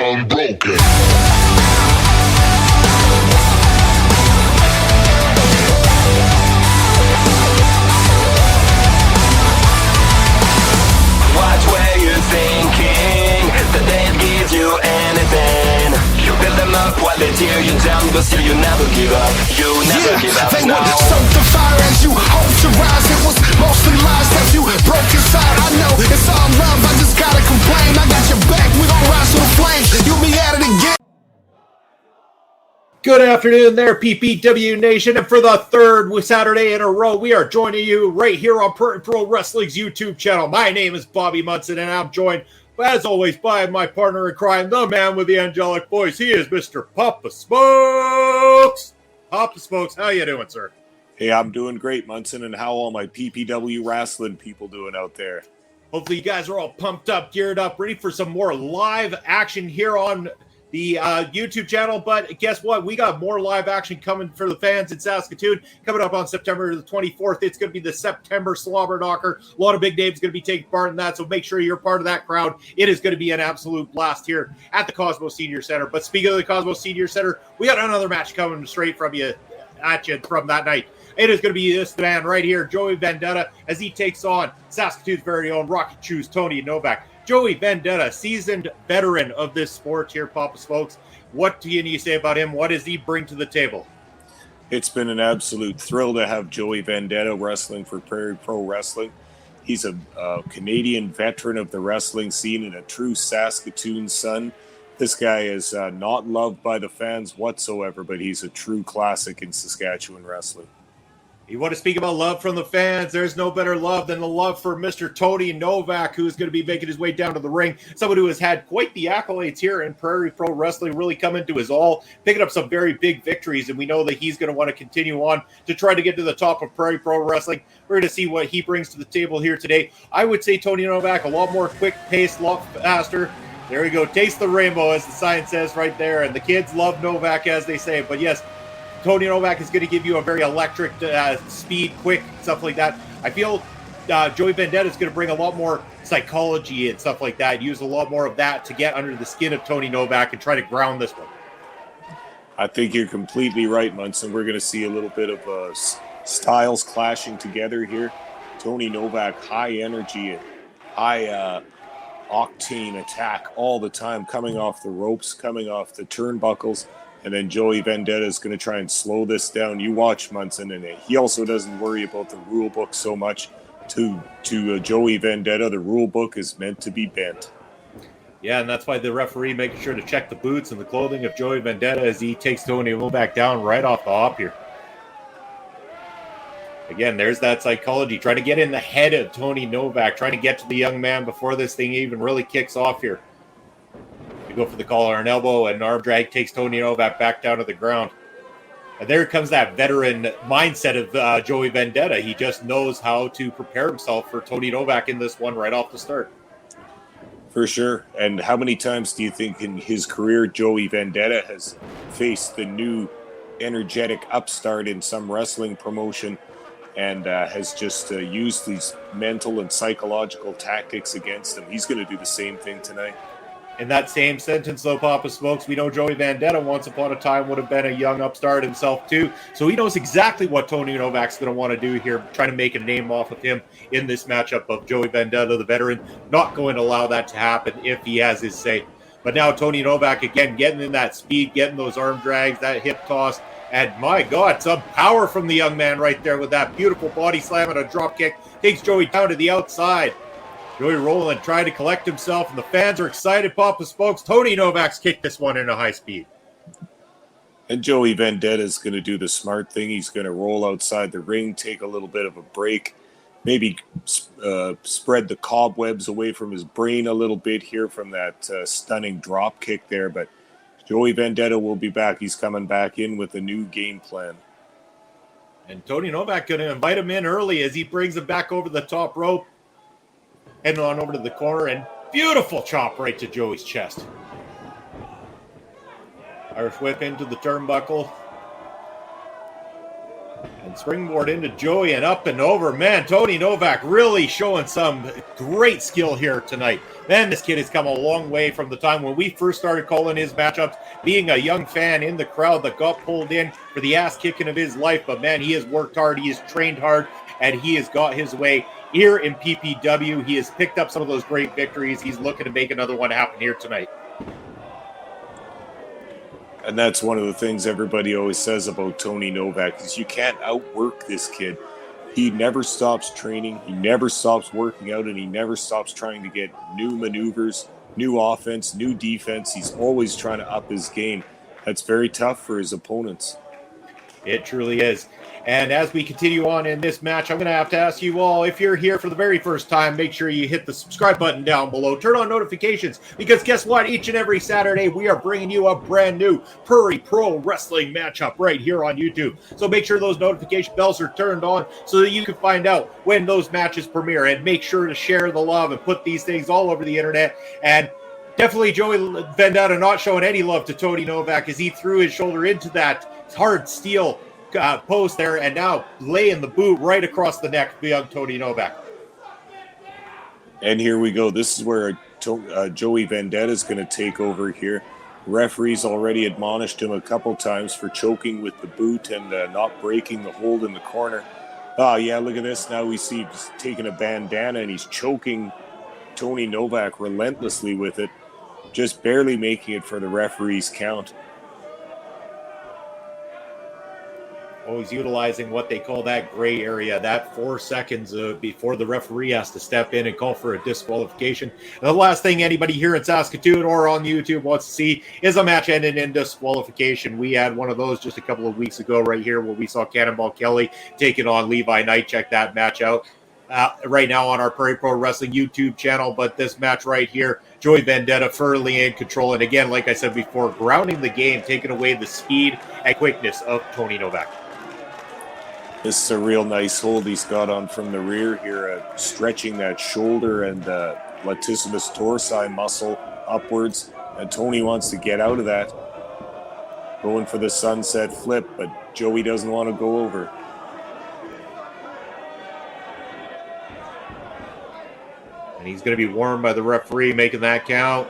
unbroken. Watch where you're thinking, the day gives you anything. You build them up while they tear you down, but still you never give up. You never give up. They No. would soak the fire as you hope to rise. It was mostly lies that you broke inside. I know it's all love, I just gotta complain. I got your back, we gon' rise to the flames. You'll be at it again. Good afternoon there, PPW Nation, and for the third Saturday in a row, we are joining you right here on Prairie Pro Wrestling's YouTube channel. My name is Bobby Munson, and I'm joined, as always, by my partner in crime, the man with the angelic voice. He is Mr. Papa Smokes. Papa Smokes, how you doing, sir? Hey, I'm doing great, Munson, and how all my PPW wrestling people doing out there? Hopefully you guys are all pumped up, geared up, ready for some more live action here on the YouTube channel. But guess what? We got more live action coming for the fans in Saskatoon. Coming up on September the 24th. It's going to be the September Slobber Knocker. A lot of big names going to be taking part in that, so make sure you're part of that crowd. It is going to be an absolute blast here at the Cosmos Senior Center. But speaking of the Cosmos Senior Center, we got another match coming straight from you from that night. It is going to be this man right here, Joey Vendetta, as he takes on Saskatoon's very own Rocket Shoes, Tony Novak. Joey Vendetta, seasoned veteran of this sport here, Papa Smokes. What do you say about him? What does he bring to the table? It's been an absolute thrill to have Joey Vendetta wrestling for Prairie Pro Wrestling. He's a Canadian veteran of the wrestling scene and a true Saskatoon son. This guy is not loved by the fans whatsoever, but he's a true classic in Saskatchewan wrestling. You want to speak about love from the fans? There's no better love than the love for Mr. Tony Novak, who's going to be making his way down to the ring. Someone who has had quite the accolades here in Prairie Pro Wrestling, really come into his all, picking up some very big victories, and we know that he's going to want to continue on to try to get to the top of Prairie Pro Wrestling. We're going to see what he brings to the table here today. I would say Tony Novak, a lot more quick-paced, a lot faster. There we go. Taste the rainbow, as the sign says right there, and the kids love Novak, as they say. But yes, Tony Novak is going to give you a very electric speed, quick, stuff like that. I feel Joey Vendetta is going to bring a lot more psychology and stuff like that, use a lot more of that to get under the skin of Tony Novak and try to ground this one. I think you're completely right, Munson. We're going to see a little bit of styles clashing together here. Tony Novak, high energy and high octane attack all the time, coming off the ropes, coming off the turnbuckles. And then Joey Vendetta is going to try and slow this down. You watch, Munson, and he also doesn't worry about the rule book so much. To Joey Vendetta, the rule book is meant to be bent. Yeah, and that's why the referee making sure to check the boots and the clothing of Joey Vendetta as he takes Tony Novak down right off the hop here. Again, there's that psychology, trying to get in the head of Tony Novak, trying to get to the young man before this thing even really kicks off here. Go for the collar and elbow, and arm drag takes Tony Novak back down to the ground. And there comes that veteran mindset of Joey Vendetta. He just knows how to prepare himself for Tony Novak in this one right off the start. For sure. And how many times do you think in his career Joey Vendetta has faced the new energetic upstart in some wrestling promotion and has just used these mental and psychological tactics against him? He's going to do the same thing tonight. In that same sentence, though, Papa Smokes, we know Joey Vendetta once upon a time would have been a young upstart himself, too. So he knows exactly what Tony Novak's going to want to do here, trying to make a name off of him in this matchup of Joey Vendetta, the veteran. Not going to allow that to happen if he has his say. But now Tony Novak, again, getting in that speed, getting those arm drags, that hip toss. And my God, some power from the young man right there with that beautiful body slam and a drop kick. Takes Joey down to the outside. Joey Rowland trying to collect himself, and the fans are excited. Papa Smokes, Tony Novak's kicked this one into high speed. And Joey Vendetta is going to do the smart thing. He's going to roll outside the ring, take a little bit of a break, maybe spread the cobwebs away from his brain a little bit here from that stunning drop kick there. But Joey Vendetta will be back. He's coming back in with a new game plan. And Tony Novak going to invite him in early as he brings him back over the top rope. Heading on over to the corner, and beautiful chop right to Joey's chest. Irish whip into the turnbuckle. And springboard into Joey and up and over. Man, Tony Novak really showing some great skill here tonight. Man, this kid has come a long way from the time when we first started calling his matchups, being a young fan in the crowd that got pulled in for the ass kicking of his life. But man, he has worked hard, he has trained hard, and he has got his way here in PPW. He has picked up some of those great victories. He's looking to make another one happen here tonight. And that's one of the things everybody always says about Tony Novak is you can't outwork this kid. He never stops training, he never stops working out, and he never stops trying to get new maneuvers, new offense, new defense. He's always trying to up his game. That's very tough for his opponents. It truly is. And as we continue on in this match, I'm going to have to ask you all, if you're here for the very first time, make sure you hit the subscribe button down below. Turn on notifications, because guess what? Each and every Saturday, we are bringing you a brand new Prairie Pro Wrestling matchup right here on YouTube. So make sure those notification bells are turned on so that you can find out when those matches premiere. And make sure to share the love and put these things all over the internet. And definitely Joey Vendetta not showing any love to Tony Novak as he threw his shoulder into that hard steel post there, and now laying the boot right across the neck of young Tony Novak. And here we go. This is where Joey Vendetta is going to take over here. Referee's already admonished him a couple times for choking with the boot and not breaking the hold in the corner. Oh, yeah, look at this. Now we see he's taking a bandana and he's choking Tony Novak relentlessly with it, just barely making it for the referee's count. Always utilizing what they call that gray area, that 4 seconds before the referee has to step in and call for a disqualification. And the last thing anybody here in Saskatoon or on YouTube wants to see is a match ending in disqualification. We had one of those just a couple of weeks ago right here where we saw Cannonball Kelly taking on Levi Knight. Check that match out right now on our Prairie Pro Wrestling YouTube channel. But this match right here, Joey Vendetta firmly in control. And again, like I said before, grounding the game, taking away the speed and quickness of Tony Novak. This is a real nice hold he's got on from the rear here, stretching that shoulder and latissimus dorsi muscle upwards. And Tony wants to get out of that. Going for the sunset flip, but Joey doesn't want to go over. And he's going to be warned by the referee, making that count.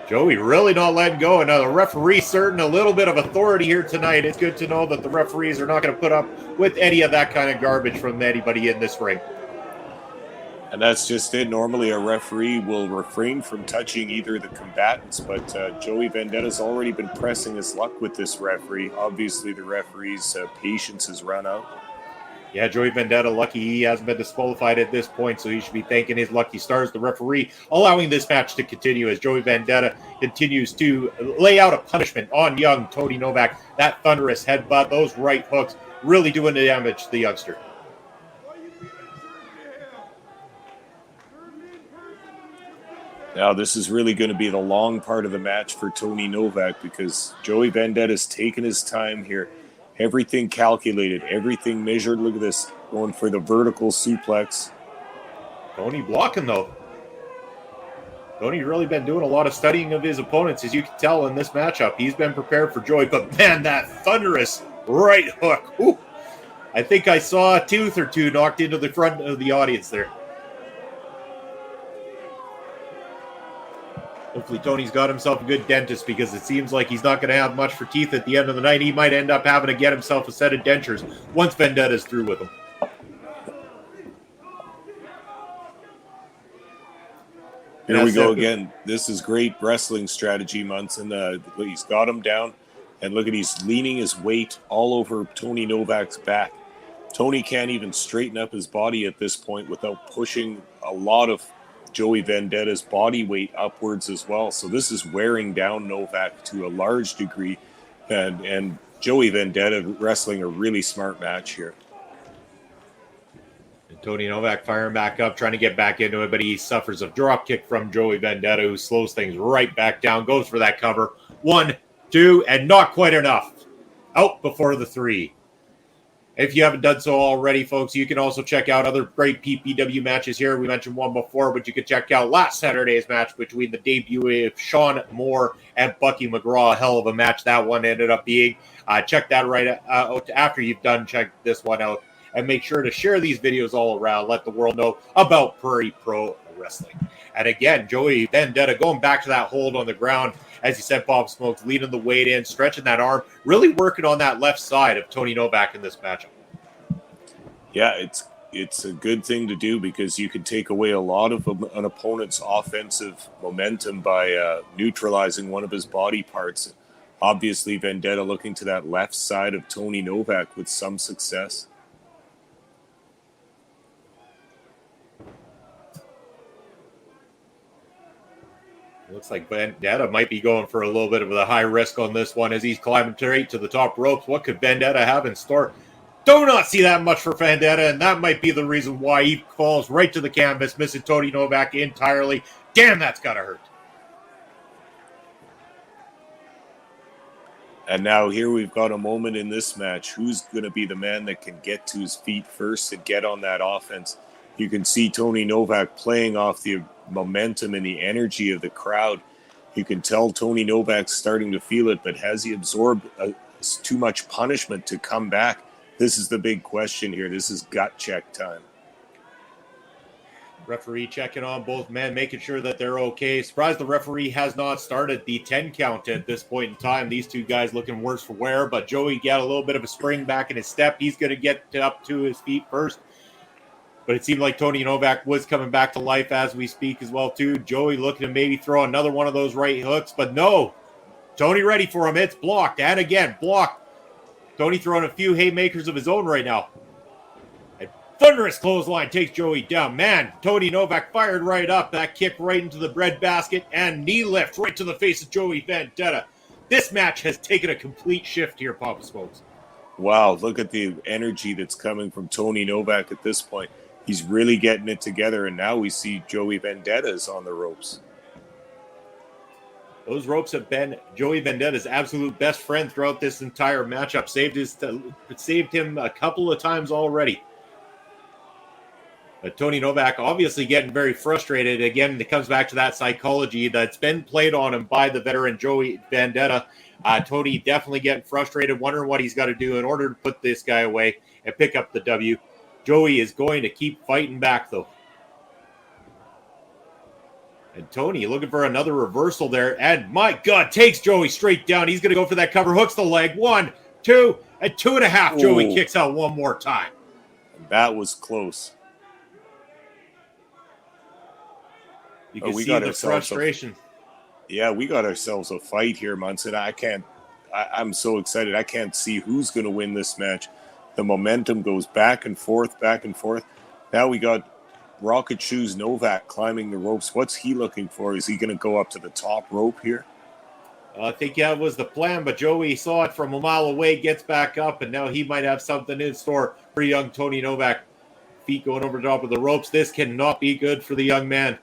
Joey really not letting go. And the referee certain a little bit of authority here tonight. It's good to know that the referees are not going to put up with any of that kind of garbage from anybody in this ring. And that's just it. Normally a referee will refrain from touching either the combatants, but Joey Vendetta's already been pressing his luck with this referee. Obviously the referee's patience has run out. Yeah, Joey Vendetta, lucky he hasn't been disqualified at this point, so he should be thanking his lucky stars, the referee, allowing this match to continue as Joey Vendetta continues to lay out a punishment on young Tony Novak. That thunderous headbutt, those right hooks, really doing the damage to the youngster. Now, this is really going to be the long part of the match for Tony Novak because Joey Vendetta's taken his time here. Everything calculated, everything measured. Look at this, going for the vertical suplex. Tony blocking, though. Tony's really been doing a lot of studying of his opponents, as you can tell in this matchup. He's been prepared for Joey, but man, that thunderous right hook. Ooh, I think I saw a tooth or two knocked into the front of the audience there. Hopefully Tony's got himself a good dentist because it seems like he's not going to have much for teeth at the end of the night. He might end up having to get himself a set of dentures once Vendetta's through with him. Here we go again. This is great wrestling strategy, Munson. He's got him down, and look at he's leaning his weight all over Tony Novak's back. Tony can't even straighten up his body at this point without pushing a lot of Joey Vendetta's body weight upwards as well. So this is wearing down Novak to a large degree, and Joey Vendetta wrestling a really smart match here. And Tony Novak firing back up, trying to get back into it, but he suffers a drop kick from Joey Vendetta, who slows things right back down, goes for that cover. 1, 2, and not quite enough. Out before the 3. If you haven't done so already, folks, you can also check out other great PPW matches here. We mentioned one before, but you can check out last Saturday's match between the debut of Sean Moore and Bucky McGraw. A hell of a match that one ended up being. Check that right out after you've done. Check this one out. And make sure to share these videos all around. Let the world know about Prairie Pro Wrestling. And again, Joey Vendetta going back to that hold on the ground. As you said, Bob Smokes leading the weight in, stretching that arm, really working on that left side of Tony Novak in this matchup. Yeah, it's a good thing to do because you can take away a lot of an opponent's offensive momentum by neutralizing one of his body parts. Obviously, Vendetta looking to that left side of Tony Novak with some success. Looks like Vendetta might be going for a little bit of a high risk on this one as he's climbing straight to the top ropes. What could Vendetta have in store? Do not see that much for Vendetta, and that might be the reason why he falls right to the canvas, missing Tony Novak entirely. Damn, that's got to hurt. And now here we've got a moment in this match. Who's going to be the man that can get to his feet first and get on that offense? You can see Tony Novak playing off the momentum and the energy of the crowd. You can tell Tony Novak's starting to feel it, but has he absorbed too much punishment to come back? This is the big question here. This is gut check time. Referee checking on both men, making sure that they're okay. Surprised the referee has not started the 10 count at this point in time. These two guys looking worse for wear, but Joey got a little bit of a spring back in his step. He's going to get up to his feet first. But it seemed like Tony Novak was coming back to life as we speak as well, too. Joey looking to maybe throw another one of those right hooks, but no. Tony ready for him. It's blocked. And again, blocked. Tony throwing a few haymakers of his own right now. A thunderous clothesline takes Joey down. Man, Tony Novak fired right up. That kick right into the breadbasket and knee lift right to the face of Joey Vendetta. This match has taken a complete shift here, Papa Smokes. Wow, look at the energy that's coming from Tony Novak at this point. He's really getting it together, and now we see Joey Vendetta's on the ropes. Those ropes have been Joey Vendetta's absolute best friend throughout this entire matchup. Saved him a couple of times already. But Tony Novak obviously getting very frustrated. Again, it comes back to that psychology that's been played on him by the veteran Joey Vendetta. Tony definitely getting frustrated, wondering what he's got to do in order to put this guy away and pick up the W. Joey is going to keep fighting back, though. And Tony looking for another reversal there. And my God, takes Joey straight down. He's going to go for that cover. Hooks the leg. 1, 2, and 2.5. Joey kicks out one more time. That was close. You can see the frustration. We got ourselves a fight here, Munson. I'm so excited. I can't see who's going to win this match. The momentum goes back and forth, back and forth. Now we got Rocket Shoes Novak climbing the ropes. What's he looking for? Is he going to go up to the top rope here? I think that was the plan, but Joey saw it from a mile away, gets back up, and now he might have something in store for young Tony Novak. Feet going over the top of the ropes. This cannot be good for the young man.